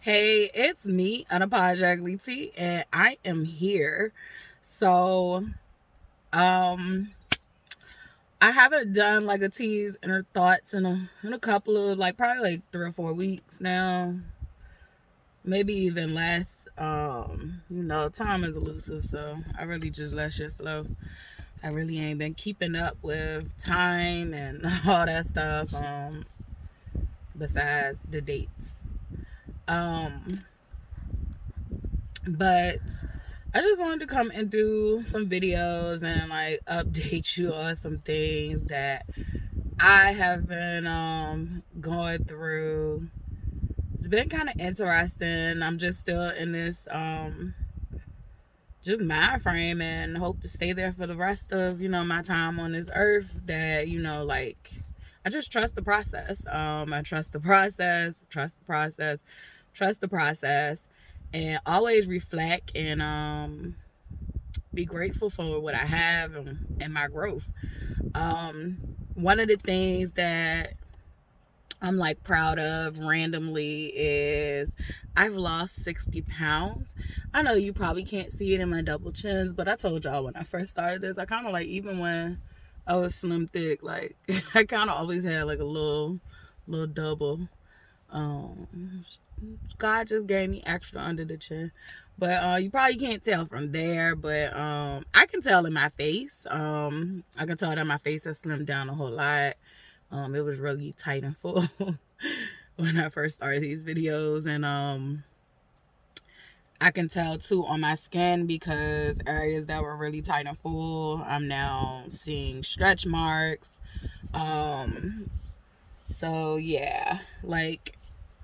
Hey, it's me, Unapologetically T, and I am here. So, um, I haven't done like a tease and her thoughts in a couple of probably 3 or 4 weeks now, maybe even less. Time is elusive, so I really just let shit flow. I really ain't been keeping up with time and all that stuff. Besides the dates. Um, but I just wanted to come and do some videos and update you on some things that I have been going through. It's been kind of interesting. I'm just still in this just mind frame and hope to stay there for the rest of, my time on this earth. That, I just trust the process. I trust the process, trust the process, and always reflect and be grateful for what I have and my growth. One of the things that I'm proud of randomly is I've lost 60 pounds. I know you probably can't see it in my double chins, but I told y'all when I first started this, I kind of even when I was slim thick, I kind of always had a little double. Um, God just gave me extra under the chin. But you probably can't tell from there, but I can tell in my face. I can tell that my face has slimmed down a whole lot. It was really tight and full when I first started these videos, and I can tell too on my skin because areas that were really tight and full, I'm now seeing stretch marks. So yeah,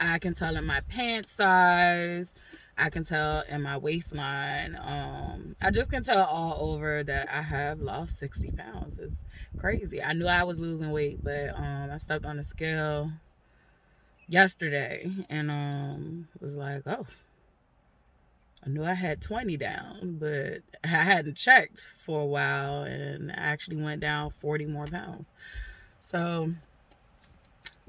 I can tell in my pant size. I can tell in my waistline. I just can tell all over that I have lost 60 pounds. It's crazy. I knew I was losing weight, but I stepped on the scale yesterday and was like, oh, I knew I had 20 down, but I hadn't checked for a while and I actually went down 40 more pounds. So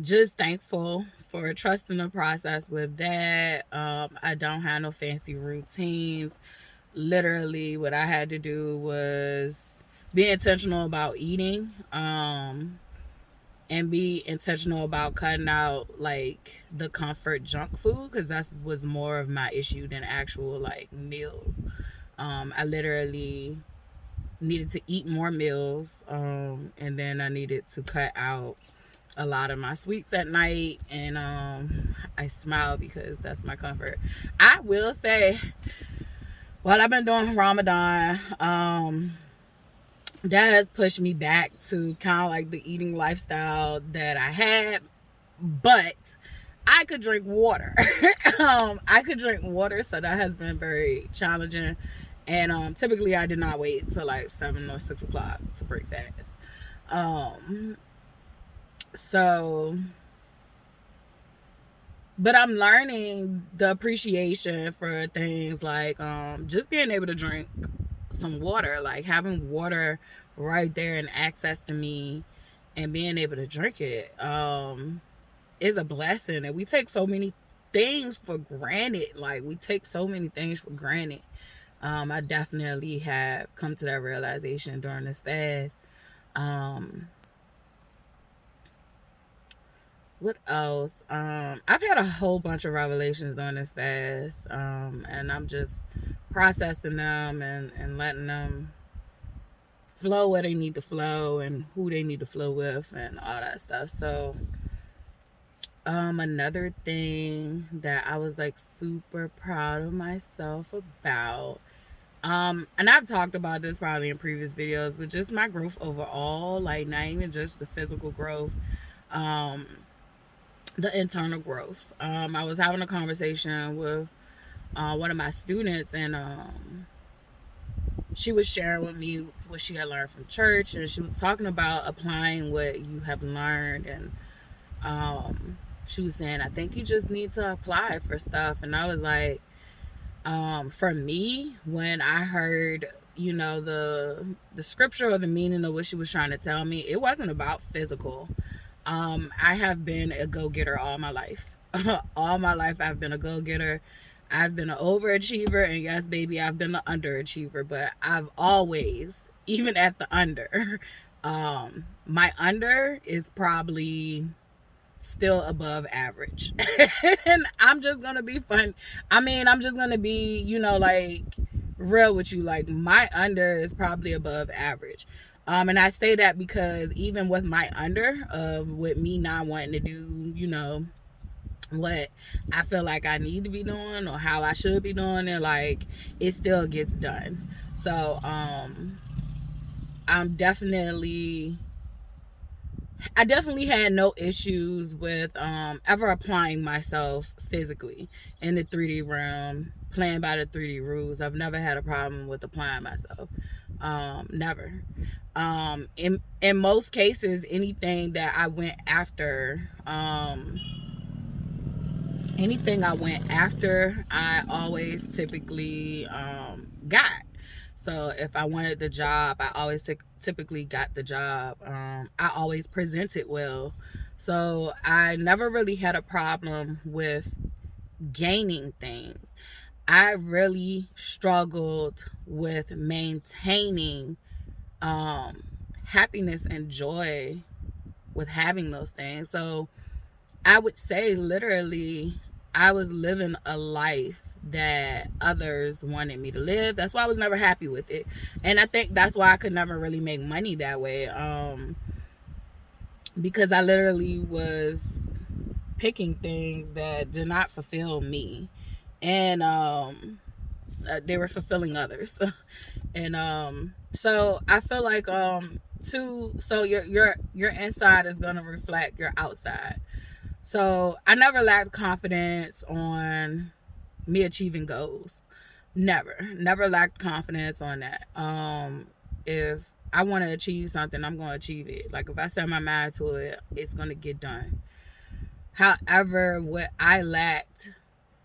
just thankful for trusting the process with that. I don't have no fancy routines. Literally what I had to do was be intentional about eating, and be intentional about cutting out the comfort junk food, because that was more of my issue than actual meals. I literally needed to eat more meals, and then I needed to cut out a lot of my sweets at night, and I smile because that's my comfort. I will say, while I've been doing Ramadan, that has pushed me back to kind of the eating lifestyle that I had, but I could drink water. I could drink water, so that has been very challenging. And typically I did not wait till 7 or 6 o'clock to break fast. So, but I'm learning the appreciation for things just being able to drink some water, having water right there and access to me and being able to drink it is a blessing. And we take so many things for granted. We take so many things for granted. I definitely have come to that realization during this fast. What else? I've had a whole bunch of revelations during this fast, and I'm just processing them and letting them flow where they need to flow and who they need to flow with and all that stuff. So, another thing that I was super proud of myself about, and I've talked about this probably in previous videos, but just my growth overall, not even just the physical growth, the internal growth. I was having a conversation with one of my students, and she was sharing with me what she had learned from church, and she was talking about applying what you have learned, and she was saying, I think you just need to apply for stuff. And I was like, for me, when I heard the scripture or the meaning of what she was trying to tell me, it wasn't about physical. I have been a go-getter all my life. All my life I've been a go-getter. I've been an overachiever, and yes, baby, I've been an underachiever, but I've always, even at the under, my under is probably still above average. And I'm just gonna be fun. I mean, I'm just gonna be, like, real with you. Like, my under is probably above average. And I say that because even with my under, with me not wanting to do, what I feel like I need to be doing or how I should be doing it, like, it still gets done. So I'm definitely I definitely had no issues with ever applying myself physically in the 3D realm, playing by the 3D rules. I've never had a problem with applying myself. Never. In most cases, anything I went after, I always typically got. So if I wanted the job, I always typically got the job. I always presented well. So I never really had a problem with gaining things. I really struggled with maintaining happiness and joy with having those things. So I would say literally I was living a life that others wanted me to live. That's why I was never happy with it. And I think that's why I could never really make money that way. Because I literally was picking things that did not fulfill me. And they were fulfilling others. And so I feel like so your inside is gonna reflect your outside. So I never lacked confidence on me achieving goals. Never lacked confidence on that. If I want to achieve something, I'm going to achieve it. Like, if I set my mind to it, it's going to get done. However, what I lacked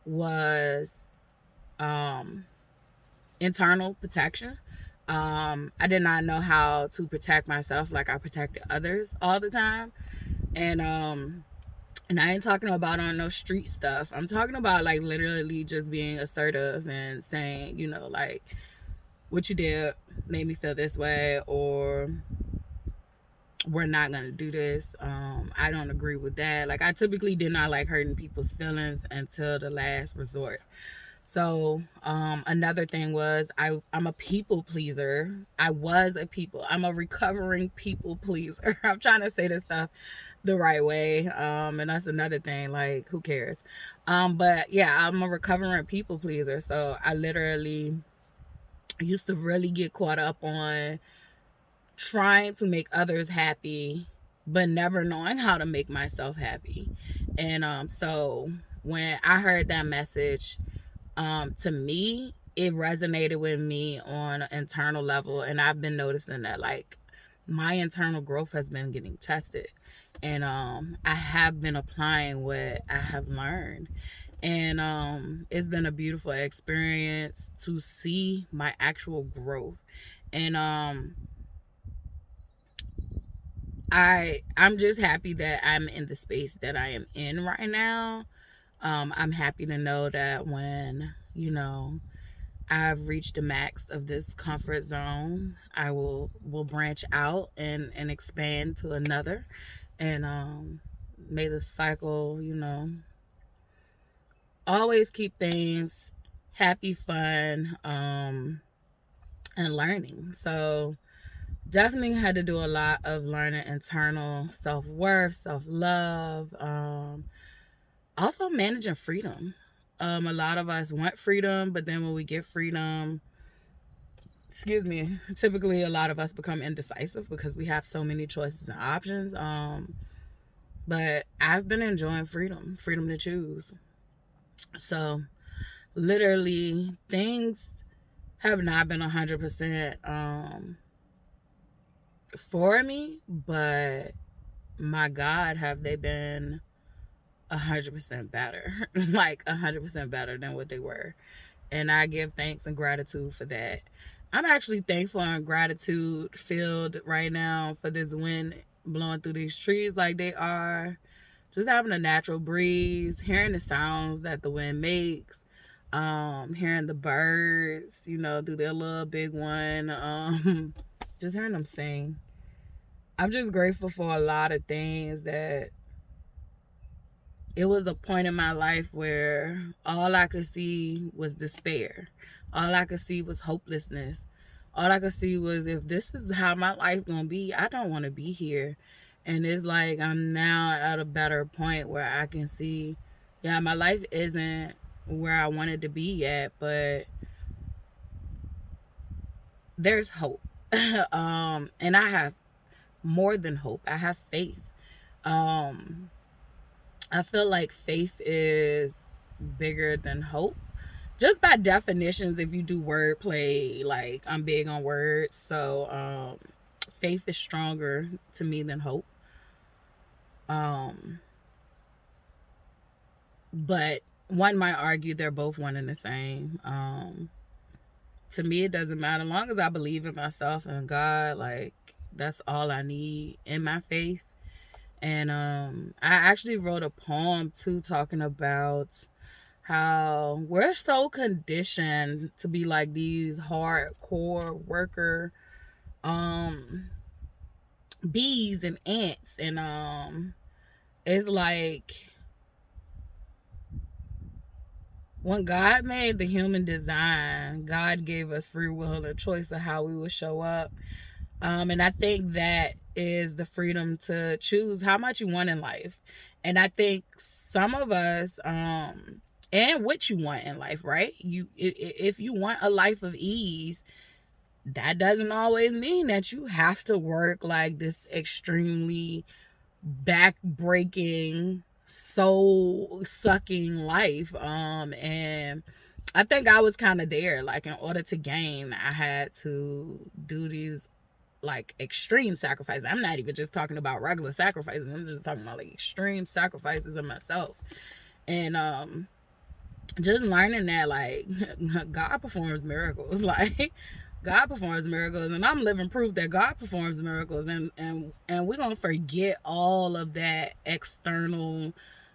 was internal protection. I did not know how to protect myself like I protected others all the time. And I ain't talking about on no street stuff. I'm talking about, like, literally just being assertive and saying, like, what you did made me feel this way, or we're not going to do this. I don't agree with that. Like, I typically did not like hurting people's feelings until the last resort. So another thing was I'm a people pleaser. I'm a recovering people pleaser. I'm trying to say this stuff the right way. And that's another thing, like, who cares? But yeah, I'm a recovering people pleaser. So I literally used to really get caught up on trying to make others happy, but never knowing how to make myself happy. And so when I heard that message, to me, it resonated with me on an internal level. And I've been noticing that, like, my internal growth has been getting tested. And I have been applying what I have learned. And it's been a beautiful experience to see my actual growth. And I'm just happy that I'm in the space that I am in right now. I'm happy to know that when, I've reached the max of this comfort zone, I will branch out and expand to another. And may the cycle, always keep things happy, fun, and learning. So definitely had to do a lot of learning internal self-worth, self-love, also managing freedom. A lot of us want freedom, but then when we get freedom, typically a lot of us become indecisive because we have so many choices and options. But I've been enjoying freedom to choose. So literally things have not been 100% for me, but my God, have they been 100% better. Like 100% better than what they were. And I give thanks and gratitude for that. I'm actually thankful and gratitude filled right now for this wind blowing through these trees like they are. just having a natural breeze, hearing the sounds that the wind makes, hearing the birds, do their little big one, just hearing them sing. I'm just grateful for a lot of things. That it was a point in my life where all I could see was despair. All I could see was hopelessness. All I could see was, if this is how my life gonna be, I don't want to be here. And it's like I'm now at a better point where I can see, yeah, my life isn't where I wanted to be yet, but there's hope. And I have more than hope. I have faith. Um, I feel like faith is bigger than hope. Just by definitions, if you do wordplay, like, I'm big on words. So faith is stronger to me than hope. But one might argue they're both one and the same. To me, it doesn't matter. As long as I believe in myself and God, like, that's all I need in my faith. And I actually wrote a poem too, talking about how we're so conditioned to be like these hardcore worker bees and ants. And it's like, when God made the human design, God gave us free will and choice of how we would show up. And I think that is the freedom to choose how much you want in life. And I think some of us, and what you want in life, right? If you want a life of ease, that doesn't always mean that you have to work like this extremely back-breaking, soul-sucking life. And I think I was kind of there. Like, in order to gain, I had to do these like extreme sacrifices. I'm not even just talking about regular sacrifices. I'm just talking about like extreme sacrifices of myself. And just learning that, like, God performs miracles. Like, God performs miracles, and I'm living proof that God performs miracles. And we're gonna forget all of that external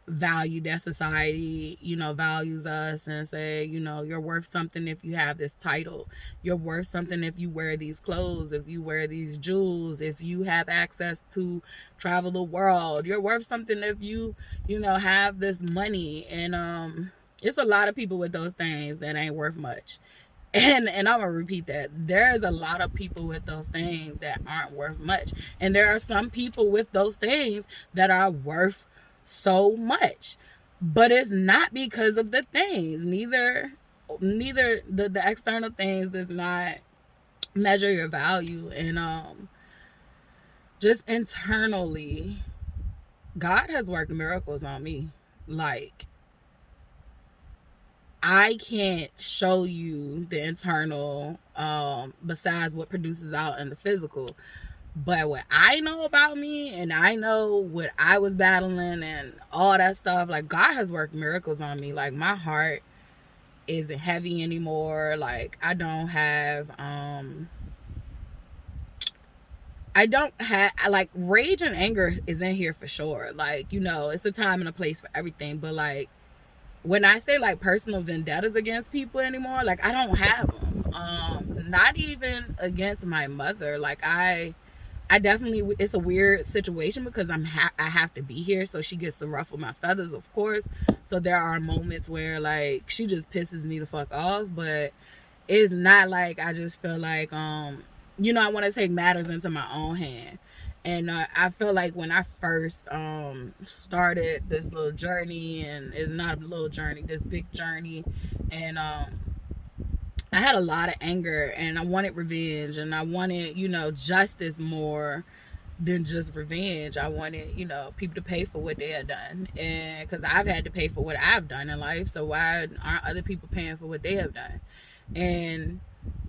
value that society, values us, and say, you're worth something if you have this title. You're worth something if you wear these clothes, if you wear these jewels, if you have access to travel the world. You're worth something if you have this money. And it's a lot of people with those things that ain't worth much. And I'm gonna repeat that. There's a lot of people with those things that aren't worth much. And there are some people with those things that are worth so much. But it's not because of the things. Neither the external things does not measure your value. And just internally, God has worked miracles on me. Like, I can't show you the internal, besides what produces out in the physical. But what I know about me, and I know what I was battling and all that stuff, like, God has worked miracles on me. Like, my heart isn't heavy anymore. Like, I don't have, like, rage and anger is in here for sure. Like, it's a time and a place for everything. But, like, when I say, like, personal vendettas against people anymore, like, I don't have them. Not even against my mother. Like, I definitely, it's a weird situation because I have to be here, so she gets to ruffle my feathers, of course. So there are moments where, like, she just pisses me the fuck off. But it's not like I just feel like, I want to take matters into my own hand. And I feel like when I first started this little journey, and it's not a little journey, this big journey, and I had a lot of anger, and I wanted revenge, and I wanted, justice more than just revenge. I wanted, people to pay for what they had done. And because I've had to pay for what I've done in life, so why aren't other people paying for what they have done? And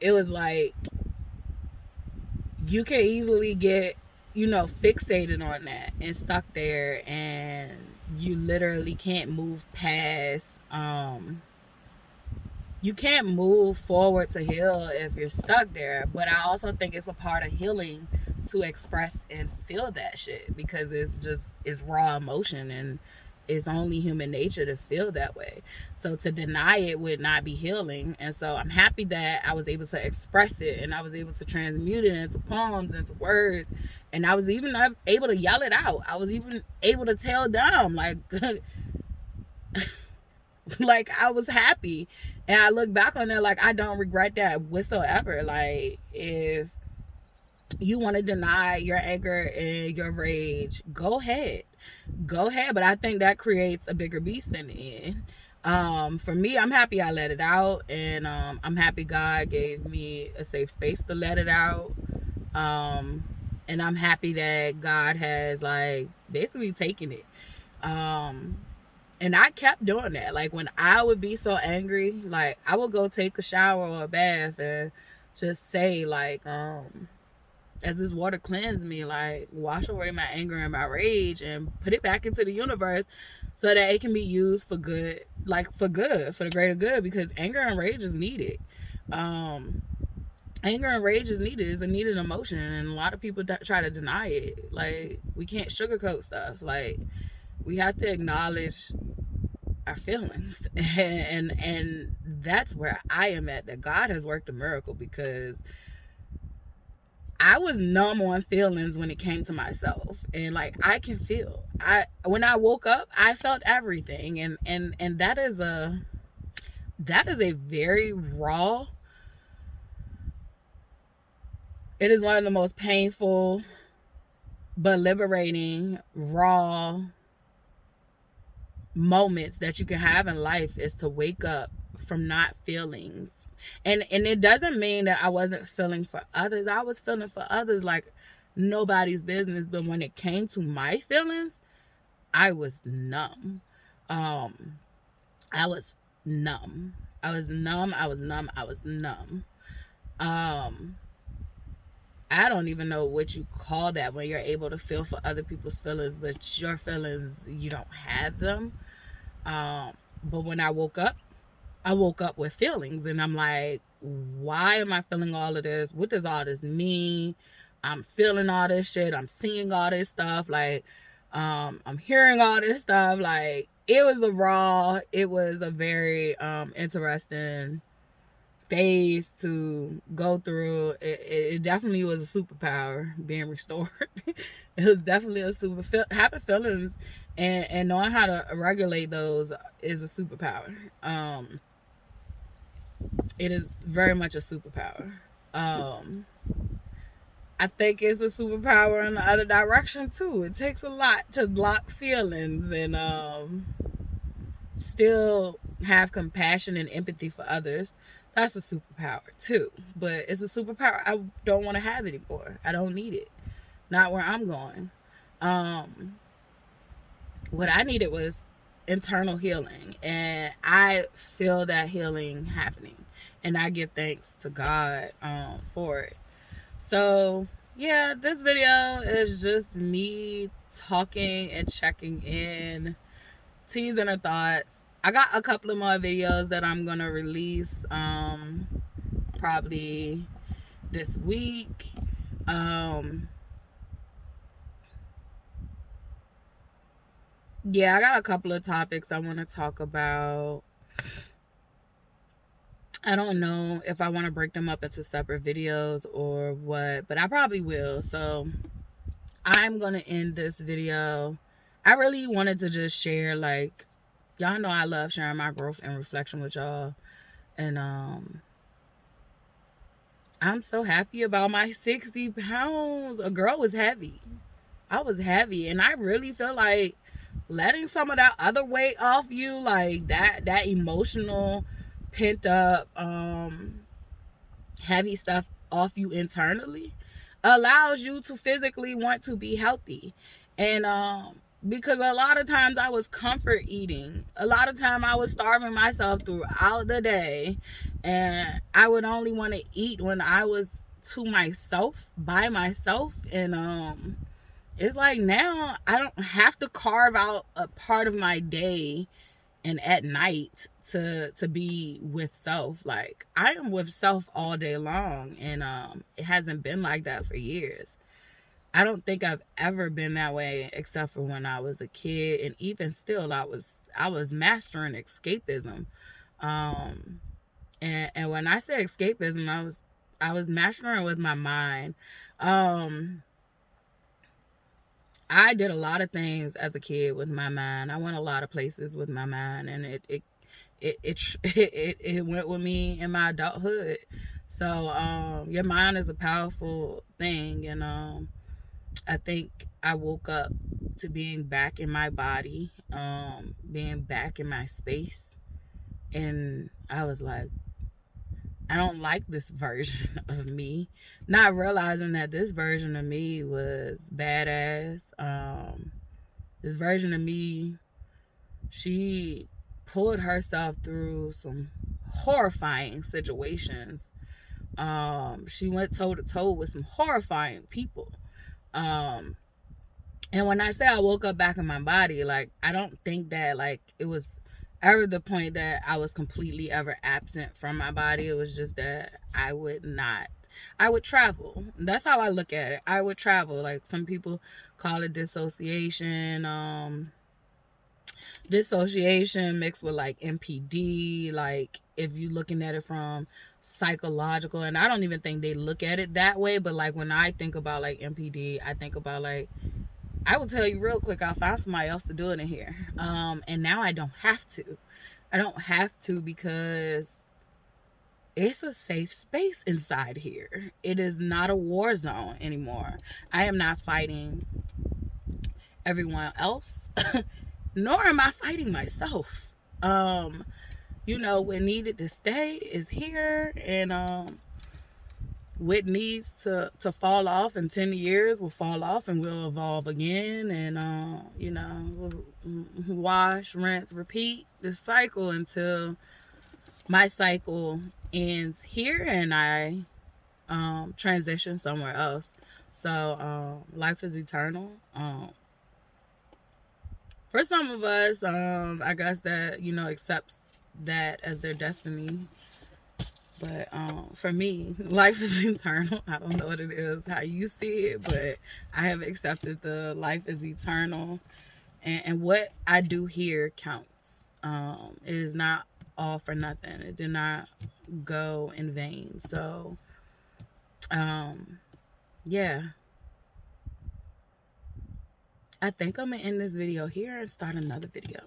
it was like, you can easily get, fixated on that and stuck there, and you literally can't move past, you can't move forward to heal if you're stuck there. But I also think it's a part of healing to express and feel that shit, because it's raw emotion, and it's only human nature to feel that way. So to deny it would not be healing. And so I'm happy that I was able to express it, and I was able to transmute it into poems, into words, and I was even able to yell it out. I was even able to tell them, like, like, I was happy. And I look back on that, like, I don't regret that whatsoever. Like, if you want to deny your anger and your rage, go ahead. But I think that creates a bigger beast in the end. For me, I'm happy I let it out, and I'm happy God gave me a safe space to let it out. And I'm happy that God has, like, basically taken it. And I kept doing that. Like, when I would be so angry, like, I would go take a shower or a bath and just say, like, as this water cleanse me, like, wash away my anger and my rage and put it back into the universe so that it can be used for good, like, for the greater good, because anger and rage is needed. Anger and rage is needed. It's a needed emotion, and a lot of people try to deny it. Like, we can't sugarcoat stuff. Like, we have to acknowledge our feelings, and that's where I am at, that God has worked a miracle, because I was numb on feelings when it came to myself. And, like, I can feel, when I woke up, I felt everything, and that is a very raw, it is one of the most painful but liberating raw moments that you can have in life, is to wake up from not feeling. And it doesn't mean that I wasn't feeling for others. I was feeling for others like nobody's business. But when it came to my feelings, I was numb. I was numb. I was numb. I don't even know what you call that, when you're able to feel for other people's feelings, but your feelings, you don't have them. But when I woke up with feelings, and I'm like, why am I feeling all of this? What does all this mean? I'm feeling all this shit. I'm seeing all this stuff. Like, I'm hearing all this stuff. Like, it was a very interesting phase to go through. It definitely was a superpower, being restored. It was definitely having feelings, and knowing how to regulate those is a superpower. It is very much a superpower. I think it's a superpower in the other direction too. It takes a lot to block feelings and still have compassion and empathy for others. That's a superpower too. But it's a superpower I don't want to have anymore. I don't need it. Not where I'm going. What I needed was internal healing, and I feel that healing happening, and I give thanks to God for it. So yeah, this video is just me talking and checking in, teasing her thoughts. I got a couple of more videos that I'm gonna release probably this week. Yeah, I got a couple of topics I want to talk about. I don't know if I want to break them up into separate videos or what, but I probably will. So I'm going to end this video. I really wanted to just share, like, y'all know I love sharing my growth and reflection with y'all. And I'm so happy about my 60 pounds. A girl was heavy. I was heavy, and I really feel like letting some of that other weight off you, like that emotional pent up heavy stuff off you internally, allows you to physically want to be healthy. And because a lot of times I was comfort eating, a lot of time I was starving myself throughout the day, and I would only want to eat when I was to myself, by myself. And it's like, now I don't have to carve out a part of my day and at night to be with self. Like, I am with self all day long, and it hasn't been like that for years. I don't think I've ever been that way except for when I was a kid, and even still I was mastering escapism. Um and when I say escapism, I was mastering with my mind. Um I did a lot of things as a kid with my mind. I went a lot of places with my mind, and it went with me in my adulthood. So your mind is a powerful thing, and I think I woke up to being back in my body, being back in my space, and I was like, I don't like this version of me. Not realizing that this version of me was badass. This version of me, she pulled herself through some horrifying situations. She went toe to toe with some horrifying people. Um, and when I say I woke up back in my body, like, I don't think that like it was ever the point that I was completely ever absent from my body. It was just that I would travel. That's how I look at it. I would travel. Like, some people call it dissociation. Dissociation mixed with like MPD, like if you looking at it from psychological, and I don't even think they look at it that way, but like when I think about like MPD, I think about like, I will tell you real quick, I'll find somebody else to do it in here. And now I don't have to. I don't have to because it's a safe space inside here. It is not a war zone anymore. I am not fighting everyone else, nor am I fighting myself. What needed to stay is here, and what needs to fall off in 10 years will fall off, and we'll evolve again, and we'll wash, rinse, repeat this cycle until my cycle ends here and I transition somewhere else. So life is eternal. For some of us, I guess that accepts that as their destiny. But for me, life is eternal. I don't know what it is, how you see it, but I have accepted the life is eternal, and what I do here counts. It is not all for nothing. It did not go in vain. So, yeah, I think I'm gonna end this video here and start another video.